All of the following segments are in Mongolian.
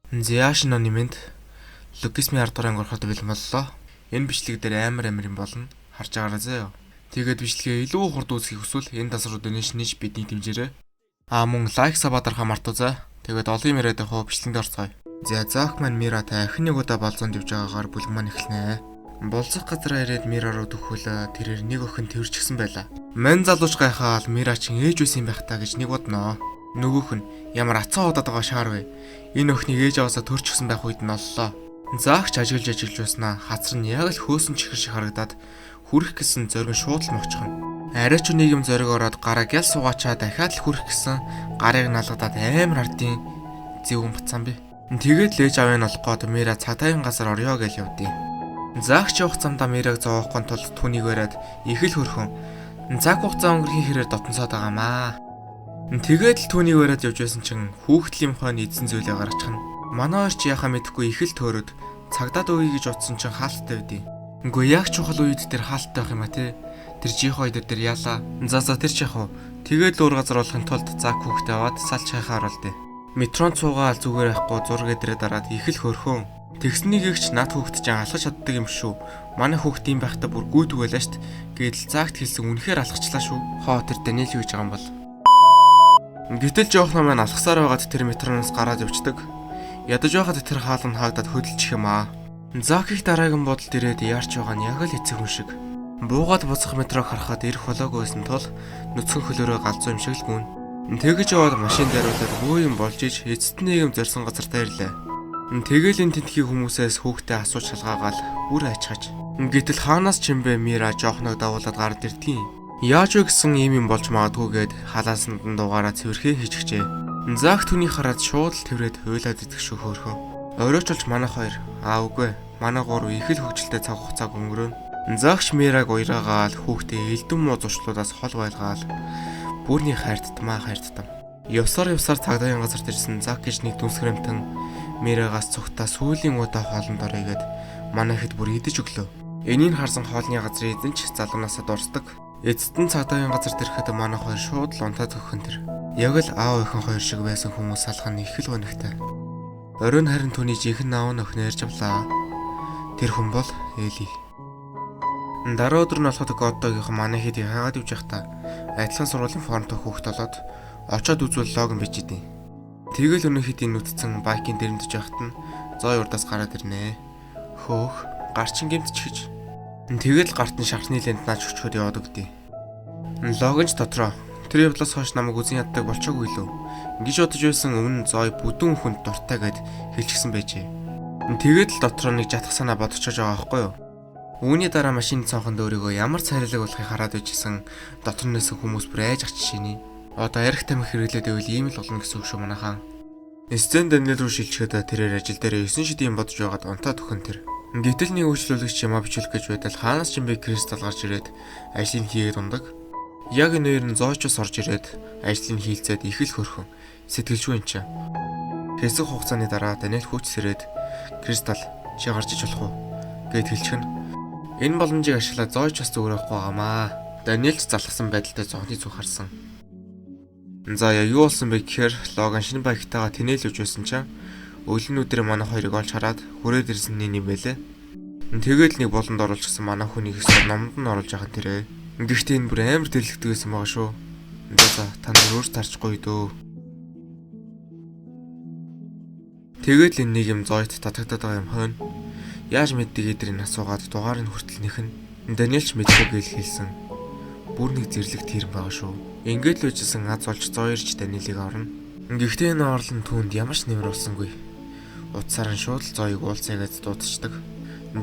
Зяашин онымэнд логисмын 10 дугаар ангороход бэлэн боллоо. Энэ бичлэг дээр амар юм болно. Харж байгаарай зөө. Тэгээд бичлэгээ илүү хурд үзхийг хүсвэл энэ дасруудыг шинэж бидний дэмжээрэй. Мөн лайк сабадархаа мартуузай. Тэгээд олон юм яриад хоо бичлэгэнд орцгоё. Заак маань Миратай ахин нэг удаа болзоонд явж байгаагаар бүлэг маань эхэлнэ. Болцох газараа ирээд Мира руу төгхөөл тэрээр нэг охин тэрчгсэн байлаа. Мань залууч гайхаал Мира чин ээж үсэн байх та гэж нэг бодноо. Нөгөөх нь ямар ацаа удаад байгаа шаар вэ? Энэ охиныг ээж аваасаа төрчихсөн байх үед нь оллоо. Заагч ажиллаж байснаа хацар нь яг л хөөсөн чихэр шиг харагдаад хүрэх гэсэн зориг шууд л мовчхон. Арай ч нэг юм зориг ороод гараа гял суугаачаа дахиад л хүрэх гэсэн гарыг налгадаад амар ардын зэвэн бацсан би. Тэгээд л ээж авыг нь олох гээд Мира цагдаагийн газар орё гэж явдیں۔ Заагч явах замдаа Мираг зоохын тулд түүнийг бариад их л хөрхөн. Цаг хугацаа өнгөрхийн хэрээр дотносоод байгаамаа. Тэгээд л түүнийг бариад явж байсан чин хүүхдлийн хойно эзэн зүйлээ гаргачихна. Манай хоёр ч яхаа мэдэхгүй их л төөрөд цагдаад өгье гэж утсан чин хаалттай байдیں۔ Үгүй яг чухал үед тэр хаалттай байх юм а те. Тэр жихоо өдөр тэр яалаа. За тэр ч яг уу. Тэгээд л өөр газар болохын тулд заг хүүхдээ аваад салж хайхаар болдیں۔ Метронд суугаал зүгээр байхгүй зураг эдрээ дараад их л хөрхөн. Тэгснийг ихч над хүүхд чинь алхаж чаддаг юм шүү. Манай хүүхд юм байхдаа бүр гүйдгүүлээ штт. Гэдэл заагт хэлсэн үнэхээр алхачлаа шүү. Хоо тэр Даниэл юу гэж байгаа юм бол. Гэтэл жоохноо маань алхасаар байгаад тэр метроноос гараад явцдаг. Ядаж байхад тэр хаалн хаагдаад хөдөлчих юм аа. Заак их дараагийн бодолд ирээд яарч байгаа нь яг л эцэг хүн шиг. Буугаад буцах метрог харахад ирэх болоогүйсэн тул нүцгэн хөлөөрөө галзуу юм шиг л гүн. Тэгэж яваад машин даруулаад хөө юм болж иж эцэст нэг юм зорсон газартаа ирлээ. Тэгэл энэ тентхийн хүмүүсээс хүүхдээ асууж шалгаагаал бүр ачхаж. Гэтэл хаанаас ч юм бэ Мира жоохног давуулаад гард ирдгийн. Яаж вэ гэсэн юм болж магадгүйгээд халаасанд нь дугаараа цэвэрхээ хийчихжээ. Заак түүнийг хараад шууд л тэрвэд хуйлаад идэх шүү хөөрхөн. Оройчулж манайх хоёр үгүй манай гурав их л хөвгөлтэй цаг хугацааг өнгөрөөнө. Заагч Мираг уяраагаал хүүхдээ элдэн муу зуршлуудаас хол байлгаал бүрний хайртдмаа хайртдам. Явсаар цагдаагийн газарт ирсэн Заак гэж нэг дүнсгэрэмтэн Мирагаас цугтаа сүүлийн удаа хоолнд оръёгээд манайхэд бүр идэж өглөө. Энийг харсан хоолны газрын эзэн ч залуунаасаа дурсдаг. Эцэст нь цагдаагийн газарт ирэхэд манайх хоёр шууд л унтаад өгөхөн тэр. Яг л аав охин хоёр шиг байсан хүмүүс салах нь их л гонигтай. Оройн харин түүний жинхэнэ аав нь охин ярьж авлаа. Тэр хүн бол Эли. Дараа өдөр нь болоход Годдогийнхан манай хэд яагаад явж байхдаа адилхан сургуулийн формтой хүүхэд болоод очоод үзвэл логин бичидэв. Тэгэл өнөө хэдийн нүдцэн байкийн дэрэмдэж байхад нь зоо урдаас гараад ирнэ. Хөөх гарчин гэмтч гэж. Тэгэл гарт нь шархны лент наач өчгөд яваад өгдөө. Логинч дотроо тэр явдлаас хойш намайг үзэн яддаг болчоогүй лөө. Ингэж бодож байсан өмнө зой бүдүүн хүнд дуртай гэд хэлчихсэн байжээ. Тэгээд л дотроо нэг жатах санаа бодчихож байгаа байхгүй юу? Үүний дараа машины цонхонд өөрийгөө ямар царилэг болохыг хараад байжсэн дотор нэсэн хүмүүс бүр айж ах жишээний. Одоо ярих тамхи хэрэглээд байвал ийм л болно гэсэн үг шүү манайхаа. Эсцэн Даниэл руу шилжихэд тэрээр ажил дээр 9 шидийн бодож байгаад унтаад өхөн тэр. Гэтэл нэг үйлчлүүлэгч ямаа бичүүлэх гэж байтал хаанаас ч юм бэ кристал гарч ирээд ажлыг хийгээд ундаг. Яг энэ хоёр нь зоочос орж ирээд ажлыг хийлцээд их л хөрхөн сэтгэлжгүй юм чи. Хэсэг хугацааны дараа Даниэл хүч сэрээд кристал чи гарч иж болох уу гэд хэлчихнэ. Энэ боломжийг ашиглаад зоочос зүгээрэх байгаамаа. Даниэл ч залхсан байдалтай зогны зүг харсан. За яа юу болсон бэ гэхээр логан шинэ байгтайгаа тэнээлж байсан чинь өглөө өдрөө манай хоёрыг олж хараад хүрээд ирсэн юм байлээ. Тэгээд л нэг болонд оруулчихсан манай хүнийг өсөөр номонд нь оруулж яхад тэрэ. Гэхдээ энэ бүр амар дэлгэдэг байсан байгаа шүү. За та нар өөр тарчгүй дөө. Тэгээд л энэ нэг юм зойд татагдаад байгаа юм хойно. Яаж мэддэг эдрийг асуугаад дугаарыг хүртэл нэхэн. Даниэл ч мэддэг гэж хэлсэн. Бүр нэг зэрлэг тэрэн байгаа шүү. Ингээд л үжсэн аз олж зоёрч Даниэлийг орно. Гэхдээ энэ орлон түүнд ямар ч нэмэр болсонгүй. Утсаар нь шууд л зоёг уулцаагээд дуудчихдаг.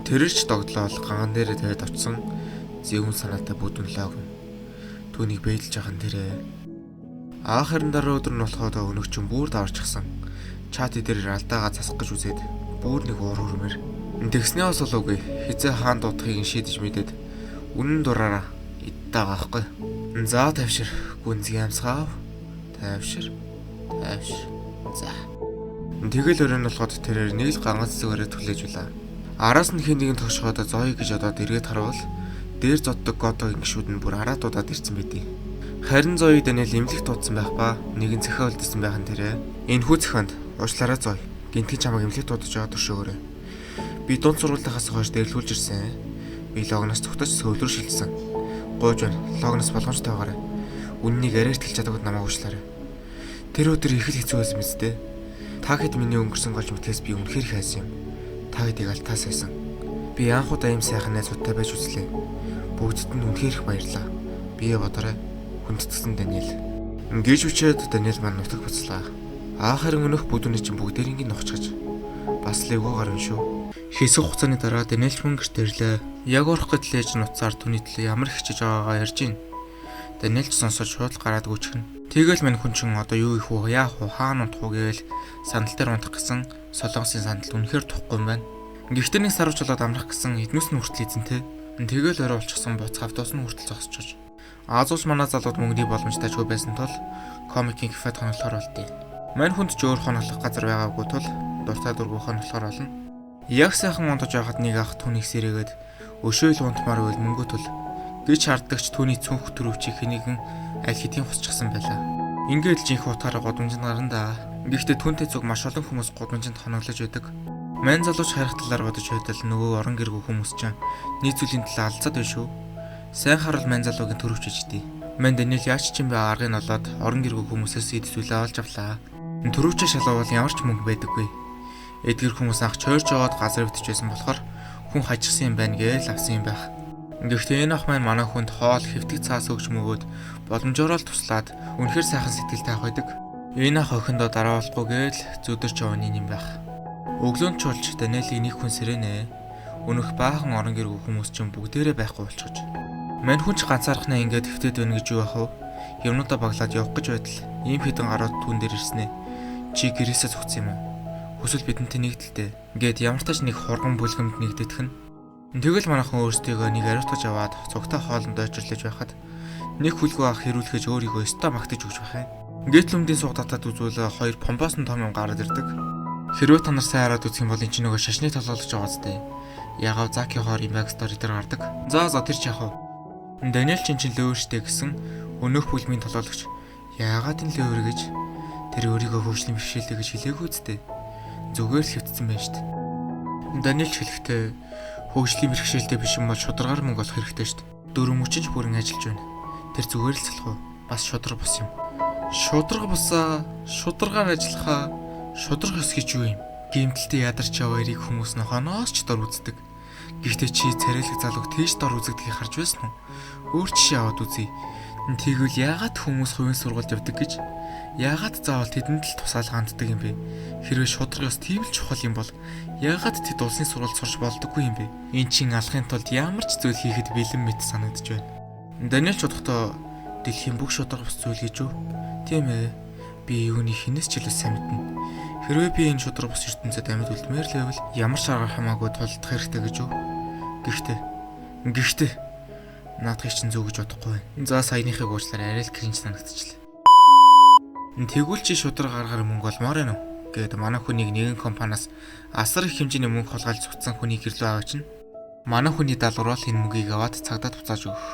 Тэрч догдлоо ганган дээрээ тавиад очсон. Зэвүүн санаатай бүдүүн логин. Түүнийг бэдэлж яхан тэрэ. Аахарын дараа өдөр нь болоход өнөгчөн бүр даварчихсан. Чат дээр алдаагаа засах гэж үзээд бүр нэг уур хөрмөр. Тэгснээ бас болоогүй. Хизээ хаан дуудахыг шийдэж мэдээд үнэн дураараа иддэг байхгүй. За тавьшир гүнзгий амсгаав. Тавьшир. За. Тэгэл өрөөнд болоход тэрээр нэг л гангац зүгээрээ түлээж үлээ. Араас нь хин нэгэн тогшоход зоё гэж одоод эргээд харуул дээр зоддог Годдогийн гişүүд нь бүр араа дуудаад ирсэн байдیں۔ Харин зоёд Даниэл имлэг туудсан байх ба нэгэн цэхээ үлдсэн байх нь тэрэ. Энэ хүү цэхэнд уучлаарай зоё Гинтгий чамайг эмнэлэгт дуудаж байгаа төшөөгөөрэй. Би дунд сургуулийнхаас хойш дэрлгүүлж ирсэн. Би логноос тогтож сөвлөр шилжсэн. Гуйж байна. Логноос болгоомжтой байгаарай. Үннийг арайж хэлж чадагд намайг уучлаарай. Тэр өдөр их л хэцүү байсан биз дээ. Та хэд миний өнгөрсөн голж мэтээс би үнэхээр хайсан юм. Та хэдийг алтаа сайсан. Би анх удаа ийм сайхан найзуудтай байж үзлээ. Бүгдд нь үнэхээр их баярлаа. Бие бодорой. Хүндэтгсэн Даниэл. Ингэж үчээд Даниэл маань нутаг буцлаа. Харин өнөх бүдүүний чинь бүгдээрийг нухчгаж. Бас л эвгүй гарын шүү. Хэсэг хугацааны дараа Даниэлч мөн гэрт ирлээ. Яг орох гэтэл ээж нуцаар түүний төлөө ямар хичээж байгаагаа ярьж гин. Даниэлч сонсож шууд гараад гүчгэн. Тэгэл мань хүн чин одоо юу их уу, яах уу, хаана унтах уу гээл сандал дээр унтах гэсэн солонгосын сандал үнэхээр тухгүй юм байна. Гэхдээ нэг сар болоод амрах гэсэн эднүс нь хүртэл эзэнтэй. Тэгэл орой болчихсон буц хавтуус нь хүртэл зогсчож. Аазууч манай залууд мөнгөний боломжтой ч байсан тул комикийн кафед хоноглохоор болдیں۔ Мань хүнд ч өөр хоноглох газар байгаагүй тул дуртай дургуй хоноглохоор болно. Яг сайхан унтаж байхад нэг ах түүнийг сэрээгээд өшөөл унтмаар байл мөнгө төл гэж харддагч түүний цүнх төрөвчийг хэнийгэн аль хэдийн хусчихсан байлаа. Ингээд л жинх утгаараа годамжинд гарна да. Гэхдээ түүнтэй зүг маш олон хүмүүс годамжинд хоноглож байдаг. Мань залууч харих талаар бодож байтал нөгөө орон гэргүй хүмүүс ч нийцүүлийн талаа алцаад байна шүү. Сайн харвал мань залуугийн төрөвч иждээ. Мань Даниэл яаж ч юм бэ аргыг нь олоод орон гэргүй хүмүүсээс эдсүүлээ олж авлаа. Төрөвчөө шалгавал ямар ч мөнгө байдаггүй. Эдгэр хүмүүс анх чойрж аваад газар өвтчихсэн болохоор хүн хажигсан юм байна гээл авсан юм байх. Гэхдээ энэ ах маань манай хүнд хоол хэвтэг цаас өгч мөгөөд боломжоор л туслаад үнэхээр сайхан сэтгэлтэй ах байдаг. Энэ ах охиндоо дараа болохгүй гээл зүдэрч явны юм байх. Өглөөнд чулж Даниэлийг нэг хүн сэрэнэ. Өнөх баахан орон гэргүй хүмүүс ч бүгдээрээ байхгүй болчихж. Мань хүн ч ганцаархнаа ингээд хөвтөд байна гэж юу ах вэ? Юмнуудаа баглаад явах гэж байтал ийм хэдэн гарууд түн дээр ирснэ. Чи гэрээсээ зогцсон юм уу? Хүсвэл бидэнтэй нэгдэлтэй. Ингээд ямар тач нэг хурган бүлгэмд нэгдэтгэх нь. Тэгэл манайхан өөрсдийгөө нэг ариутгаж аваад цогтой хоолнд ойчрлаж байхад нэг хүлгөө ах хэрүүлэхэж өөрийгөө өстө магтаж өгч байх юм. Ингээд лүмдийн сууг татаад үзвэл хоёр помбоос нь том юм гараад ирдэг. Хэрвээ та нар сайн хараад үзэх юм бол энэ ч нөгөө шашны толгойлож байгаа зү. Ягав Заки хоор имаг стори дээр гардаг. За тэр ч яах вэ? Даниэл чинь лөөрштэй гэсэн өнөөх бүлмийн толгойлогч. Яагаад энэ лөөр гэж тэр өөрийгөө хөгжлийн бэрхшээлтэй гэж хэлээгүй зү. Зүгээр л хэвтсэн байна шүү дээ. Даниэл ч хэлэхдээ хөгжлийн бэрхшээлтэй биш юм бол шударгаар мөнгө олох хэрэгтэй шүү дээ. 4 мөчөж бүрэн ажиллаж байна. Тэр зүгээр л салах уу? Бас шудраг бус юм. Шудраг бусаа, шударгаар ажиллахаа, шудраг ёс гэж юу юм? Гимтэлтэй ядарч яваа эрийг хүмүүс нохоноос ч дор үздэг. Гэхдээ чи царайлаг залууг тийш дор үзэгдгийг харж байсан уу? Өөр жишээ аваад үзье. Тэгвэл яагаад хүмүүс хувийн сургуульд явдаг гэж? Яагаад заавал тэдэнд л тусаалга ханддаг юм бэ? Хэрвээ шудраг ёс тийм л чухал юм бол яагаад тэд улсын сургуульд сурч болдоггүй юм бэ? Энд чин алахын тулд ямар ч зүйл хийхэд бэлэн мэт санагдаж байна. Даниэл чудахтаа дэлхийн бүх шудраг бус зүйл гэж үү? Тийм ээ. Би юуны хинээс ч илүү сайн мэднэ. Хэрвээ би энэ шудраг бус ертөнцид амьд үлдмээр л байвал ямар ч арга хамаагүй тулдах хэрэгтэй гэж үү? Гэхдээ наадхыг чинь зөв гэж бодохгүй байна. За саяныхыг уучлаарай, арай л кринж санагдчихлаа. Тэгвэл чи шудраг гаргаар мөнгө олмоор байна уу? Гээд манай хүнийг нэгэн компаниас асар их хэмжээний мөнгө холгаалж цуцсан хүнийг гэрлөө аваач нь. Манай хүний даалгаврал энэ мөнгийг аваад цагтаад буцааж өгөх.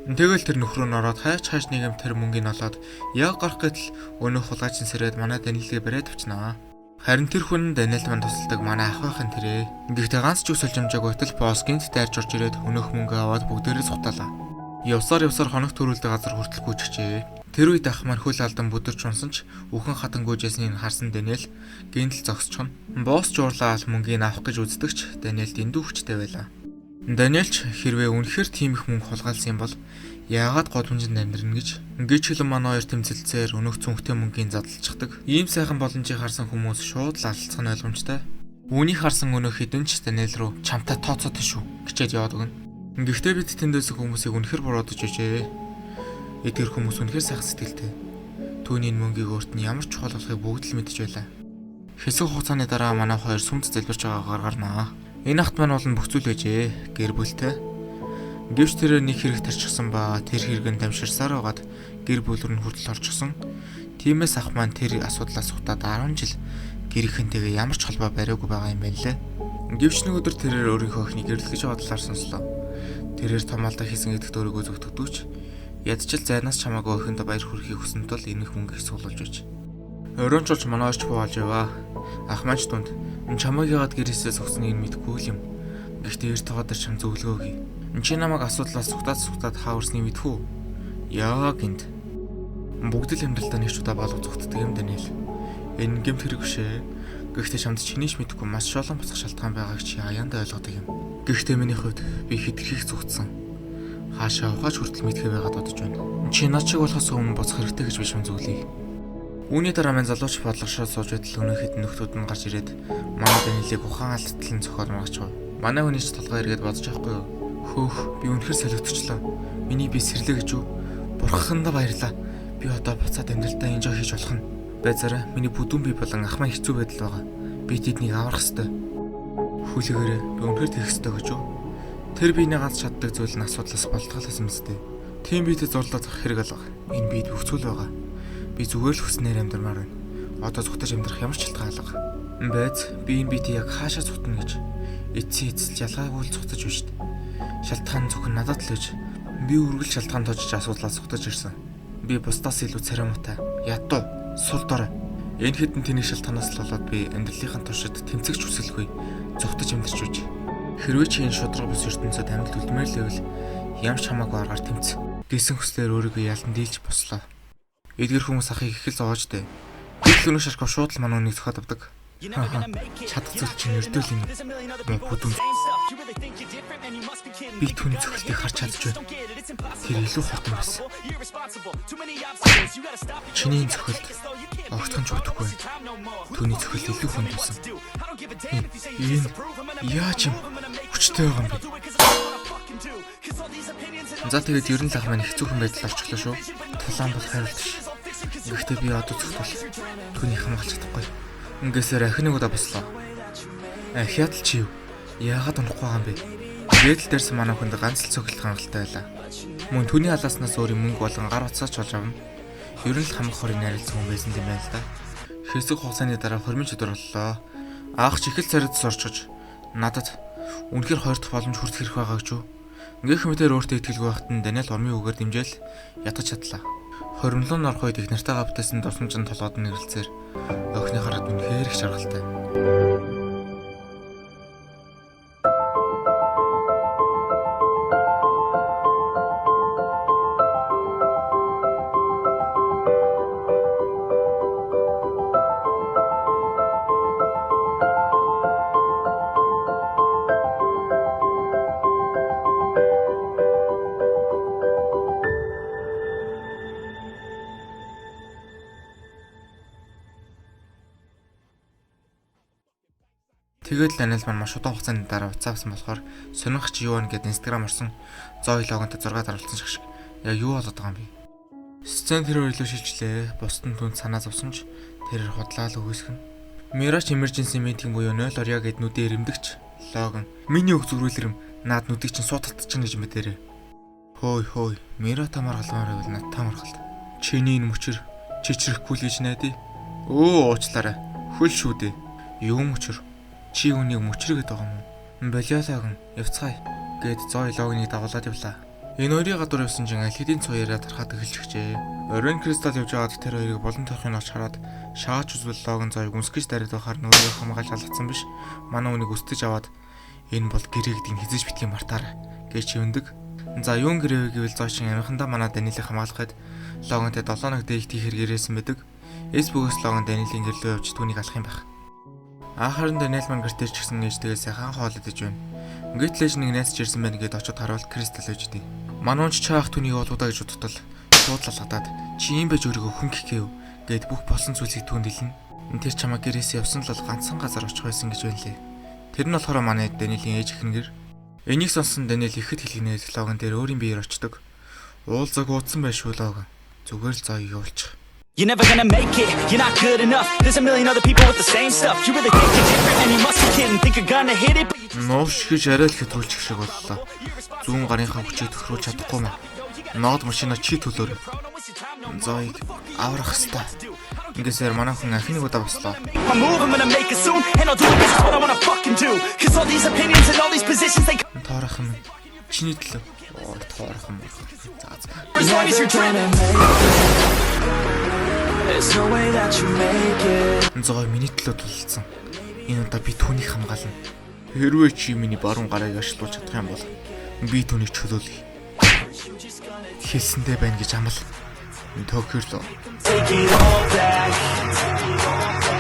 Тэгэл тэр нөхрөө нь ороод хайж нэгэн тэр мөнгийг олоод яг гарах гэтэл өнөө хулгайчин сэрээд манай Даниэлгээ бариад авчнаа. Харин тэр хүн Даниэлд манд тусалдаг манай ах байхын тэрэ. Гэхдээ ганц ч үсэлж амжааг байтал боссгийнт дайрч орж ирээд өнөөх мөнгө аваад бүгдээрээ цухтаалаа. Явсаар хоног төрүүлдэг газар хүртэл гүйчихжээ. Тэр үед ах маань хөл алдан бүдэрч унсан ч үхэн хатан гүйжсэнийг харсан Даниэл гинтл зогсчихно. Босс жуурлаад мөнгийг авах гэж үздэгч Даниэлд эндүү хүчтэй байлаа. Даниэлч хэрвээ үнэхээр тийм их мөнгө хулгайлсан юм бол яагаад годамжинд амьдрна гэж хэлэн манай хоёр тэмцэлцээр өнөөх цүнхтэй мөнгөний задлалцдаг. Ийм сайхан боломжийг харсан хүмүүс шууд л алцах нь ойлгомжтой. Үүнийг харсан өнөөх хэдэн ч Даниэл руу чамтай тооцоотой шүү гэчээд яваад өгнө. Гэхдээ бид тэндээс хүмүүсийг үнэхээр буруудаж өжээ. Эдгээр хүмүүс үнэхээр сайхан сэтгэлтэй. Түүний мөнгийг өөрт нь ямар чухал болохыг бүгд л мэдэж байлаа. Хэсэг хугацааны дараа манай хоёр сүмд залбирч байгаагаар гарнаа. Энэ ахт маань бол бүх зүйл байжээ. Гэр бүлтэй. Гэвч тэр нэг хэрэг тарчихсан ба тэр хэрэгэн дамжирсаар байгаад гэр бүл рүү хүртэл орчихсон. Тиймээс ах маань тэр асуудлаас хутаад 10 жил гэр ихэнтэйгээ ямар ч холбоо бариагүй байгаа юм байна лээ. Гэвч нэг өдөр тэрээр өөрийнхөө охиныг гэрлэж бодлоор сонслоо. Тэрээр том алдаа хийсэн гэдэгт өөрийгөө зөвтгдөөч. Ядчил зайнаас чамаагүй охиндоо баяр хүрхийг хүсэн тул энэх мөнгө их суулж байж. Оройнчулж манайч буулж яваа. Ах маань ч дунд чамайг яагаад гэрээсээ зогсныг мэдэхгүй юм. Гэхдээ эрт тагаад чам зөвлөгөө өгье. Чи намайг асуудлаас зүгтаад хааварсныг мэдхүү. Яа гинт. Бүгд л амьдралдаа нэг ч удаа болов зүгтдэг юм Даниэл. Энэ гэмт хэрэг бишээ. Гэхдээ чамд чиний ч мэдэхгүй маш шолон босох шалтгаан байгааг чи аяанда ойлгодог юм. Гэхдээ миний хувьд би хитрхийг зүгтсэн. Хаашаа ухаач хүртэл мэдхээ байгаад бодож байна. Чи над чиг болохоос өмнө боцох хэрэгтэй гэж биш юм зүйлий. Үүний дараа маань залууч бодлогошоо сууж байтал өнөөхөд нөхдүүд нь гарч ирээд манай Даниэлийг ухаан алтлан цохоод маргач. Манай хүний ч толгой эргээд бодож байхгүй юу? Хөөх, би үнэхээр солиотчлаа. Миний би сэрлээ гэж юу? Бурхандаа баярлаа. Би одоо буцаад амьдралдаа энжой хийж болох нь. Байзаараа миний бүдүүн бие болон ах маань хэцүү байдал байгаа. Би тэднийг аврах ёстой. Хүлээгээрээ би үнэхээр тэрх ёстой гэж юу? Тэр биенээ ганц чаддаг зүйл нь асуудлаас болтголоос юм зү. Тийм биетэй зурлаа зах хэрэг алга. Энэ биед хөвцөл байгаа. Би зүгээр л хүснээр амьдрмаар байна. Одоо зүгтаж амьдрах ямар ч шалтгаан алга. Байз би энэ биетэй яг хаашаа зүтнэ гэж эцсийн эцэлж ялгаагүй л зүгтаж байна шүү дээ. Шалтгаан зөвхөн надад л гэж би үргэлж шалтгаан тожиж асуудлаас зүгтаж ирсэн. Би бусдаас илүү царамутай. Ядуу, сул дорой. Энэ хэдэн тэнийг шалтгаанаас л болоод би амьдралынхаа туршид тэмцэгч хүсэлгүй зүгтаж амьдарч байж. Хэрвээ чи энэ шудраг бус ертөнцид амьд үлдмээр л байвал ямч хамаагүй аргаар тэмц. Гэсэн хүслээр өөрийгөө ялан дийлж бослоо. Эдгэр хүмүүс ахыг их л зоож дээ. Гэл өнөш шаркав шууд л манай үнийг зөхөд авдаг. Чадах зүйл чинь өрдөөл юм. Бүдүүн. Би түүний зөвхөлтийг харж чадж байна. Тэр илүү хурдан байсан. Чиний зөвхөлт огтхон ч утгагүй. Түүний зөвхөлт илүү хүнд байсан. Энэ яаж юм? Хүчтэй байгаа юм бэ? За тэгээд ер нь л ах маань их зөвхөн байдал орчихлоо шүү. Тулаан бол хайрлт ш. Гэхдээ би одоо зөвхөл түүнийг хамгаалж чадахгүй. Ингээсээр ахин нэг удаа бослоо. Хятад чи юу? Яагаад унахгүй байгаа юм бэ? Гээдэл дээрсэн манай хүнд ганц л цогцолт хангалттай байлаа. Мөн түүний халааснаас өөрийн мөнгө болон гар утсаач олж авна. Ер нь л хамх хорыг найруулсан хүн байсан юм байна л да. Хэсэг хугацааны дараа хормын өдөр боллоо. Аах ч их л царайдс орчиж надад үнэхээр хоёр дахь боломж хүртэх хэрэг байгаа гэж юу? Ингээх мэтэр өөртөө итгэлгүй байхад нь Даниэл урмын үгээр дэмжээл ятгах чадлаа. Хоримлон орох үед их нартайгаа бүтээсэн дусамжин толгойд нэрлэлцээр охины хараад үнэхээр их жаргалтай. Тэгээд Даниэл маань маш удаан хугацааны дараа уцаавсан болохоор сонирх чи юу вэ гэдэг Instagram орсон 100 логонтой 6 дараалсан шиг яг юу болоод байгаа юм бэ? Сцен тэр хоёрлоо шилжлээ. Бусдын түнд санаа зовсон ч тэрээр худлаа л өгөөсгөн. Mirage Emergency Meeting буюу 0 орё гэд нүдээ ирэмдэгч логон. Миний өг зүрүүлэрэм наад нүдийг чинь суудалтчихна гэж мэдэрээ. Хөөй, Мира та маргалмаар байвал над та маргалт. Чиний энэ мөчөр чичрэхгүй л гэж найдаа. Уучлаарай. Хөл шүү дээ. Юу мөчөр? Чи үнийг мөчрө гэдэг байгаа юм. Болиолоог явцгаая гэд 100 логиныг дагуулад явлаа. Энэ хоёрын гадуур явсан чинь аль хэдийн цуяараа тархаад эхэлчихжээ. Оройн кристалл явж байгаад тэр хоёрыг болон тохыг олж хараад шаач үзвэл логин зоёг үнсгэж дараад байхаар нөрөө хамгаалж алгацсан биш. Манай үнийг өстөж аваад энэ бол гэрээ гэдгийг хизэж битгий мартаарай гэж өндөг. За юун гэрээ гэвэл зоочин амихандаа манай Даниэлийг хамгаалахад логинтэй 7 ног дээгт ихэр гэрээсэн байдаг. Эсбүгээс логин Даниэлийн гэрлөө явж түүнийг алах юм байх. Харин Даниэл маань гэртээ ч гэсэн ээжтэйгээ сайхан хоол идэж байна. Ингээд л нэг найз ч ирсэн байна гэд очиод харуул кристалл өгч дээ. Мануунч чаах түүнийг олуудаа гэж бодтол шуудлалгадаад чи юм байж өөрийгөө хүн гэх гээв гэд бүх болсон зүйлсийг түүнд хэлнэ. Тэр чамаа гэрээсээ явсан л бол ганцхан газар очих байсан гэж байлээ. Тэр нь болохоор манай Даниэлийн ээж ихнэр. Энийг сонсон Даниэл ихэд хэлгнээд логон дээр өөрийн биеэр очдог. Уулзаг уудсан байшгүй логон. Зүгээр л зоёг явуулчих. You're never gonna make it, you're not good enough. There's a million other people with the same stuff. You really think you're different and you must be kidding. Think you're gonna hit it, but you just Нууш гэж арай л хэтрүүлчих шиг боллоо. Зүүн гарынхаа хүчийг төхрүүлж чадахгүй маа. Ноод машина чи төлөөр. Зоёг аврах хэвээр. Ингээсээр манай хүн ахин нэг удаа бослоо. my move, I'm gonna make it soon. And I'll do it, this is what I wanna fucking do. Cause all these opinions and all these positions, they Тоорох юм. Чиний төлөө. Тоорох юм. as long as you're dreaming. As there's no way that you make it. Зоо миний төлөө тулцсан. Энэ удаа би түүнийг хамгаална. Хэрвээ чи миний баруун гарыг ашлуулж чадах юм бол би түүнийг чөлөөлье. Хэлсэндээ байна гэж амлал. Тохирлоо. Take it all back.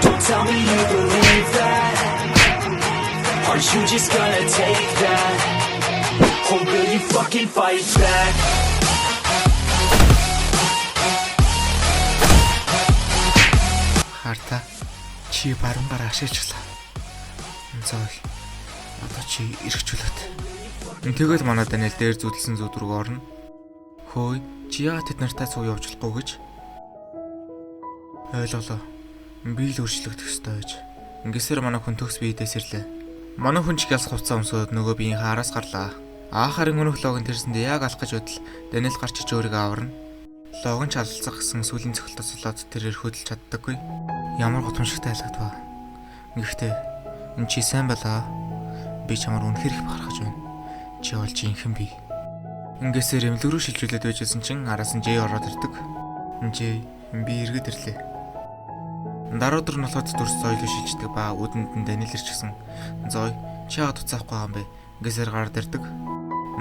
Don't tell me you believe that. Are you just gonna take that? Or will you fucking fight back? Харта чи баруун гараа ашиглуулаа. Зоо. Одоо чи эргчүүлээд. Тэгэл манай Даниэл дээр зүтэлсэн зүуд рүү орно. Хөөе, чи яагаад тэд нартай цуг явж болохгүй гэж? Ойлголоо. Би л өөрчлөгдөх ёстой гэж. Ингэсээр манай хүн төгс биедээс ирлээ. Манай хүн ч гялс хувцас өмсөд нөгөө биеийн хаараас гарлаа. Аахарын өнөх логон тэрсэндээ яг алах гэж бодол Даниэл гарч ич өөрийгөө аварна. Логон ч алцах гэсэн сүлийн цогтолтос болоод тэрээр хөдөлж чаддаггүй. Ямар гутамшигтай айлгадваа. Гэхдээ энэ чи сайн балаа. Би чамаар үнэхээр их бахархаж байна. Чи бол жинхэнэ би. Ингэсээр эмнэлэг рүү шилжүүлээд байжсэн чинь араас нь Жэй ороод ирдэг. Жэй би эргэж ирлээ. Дараадөр нь болоход дүрс зоёлоо шилждэг ба үүдэнд нь Даниэл ирчихсэн. Зой чи яагаад уцаахгүй байгаа юм бэ? Ингэсээр гараад ирдэг.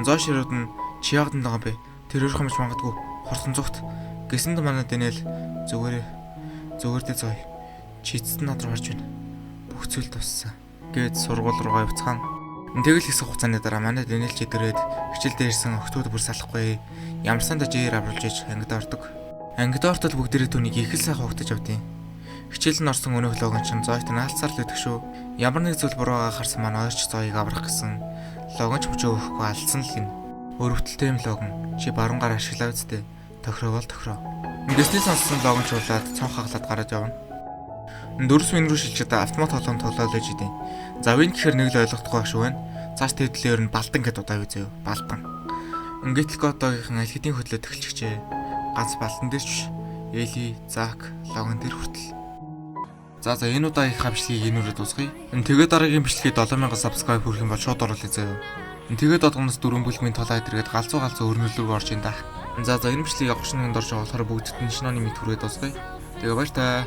Зой ширүүд нь чи яагаад энэ байгаа юм бэ? Тэр өөр хамж магадгүй хурдан зүгт. Гэсэнд манай Даниэл зүгээрдээ зой. Чи эцэст над руу харж байна. Бүх зүйл туссан. Гээд сургууль руугаа явцгаана. Тэгэл хэсэг хугацааны дараа манай Даниэл ч идэрээд хичээлдээ ирсэн охтууд бүр салахгүй. Ямар санда Жэйр авруулж иж ангид ордог. Ангид ортол бүгдээрээ түүнийг их л сайхан хугтаж авдیں۔ Хичээл нь орсон өнөөх логон чинь зоёт нь алцаар л өгдөг шүү. Ямар нэг зүйл буруугаа харсан манай ойрч зоёыг аврах гэсэн. Логон ч мөчөө өгөхгүй алдсан л гин. Өрөвдөлтэй юм логон. Чи баруун гар ашиглаа үсттэй. Тохироо бол тохироо. Ингээсний сонссон логон чуулаад цонх хаглаад гараад явна. 4 минут руу шилжээд автомат толгойн тоглоол гэж идэв. За вин гэхэр нэг л ойлгохгүй байх шүү байна. Цааш тэдлээр нь балтан гэдээ удаа үзье. Балтан. Ингээд л Годогийнхан аль хэдийн хөдлөд эхэлчихжээ. Ганц балтан дээр ч биш. Эли, Зак, логон дээр хүртэл. За энэ удаагийн хавшлыг энүүрээ дуусгая. Тэгээд дараагийн бичлэгээ 7000 subscribe хүрэх юм бол шууд оруулъя заяа. Тэгээд одгоноос 4 бүлгийн толоо идэргээд галзуу өрнөлөг орж ин да. За энэ бичлэгийг явах шинэ дорж болохоор бүгдд нь шинэ оны мэд хүрээ дуусгая. Тэгээ баяр таа.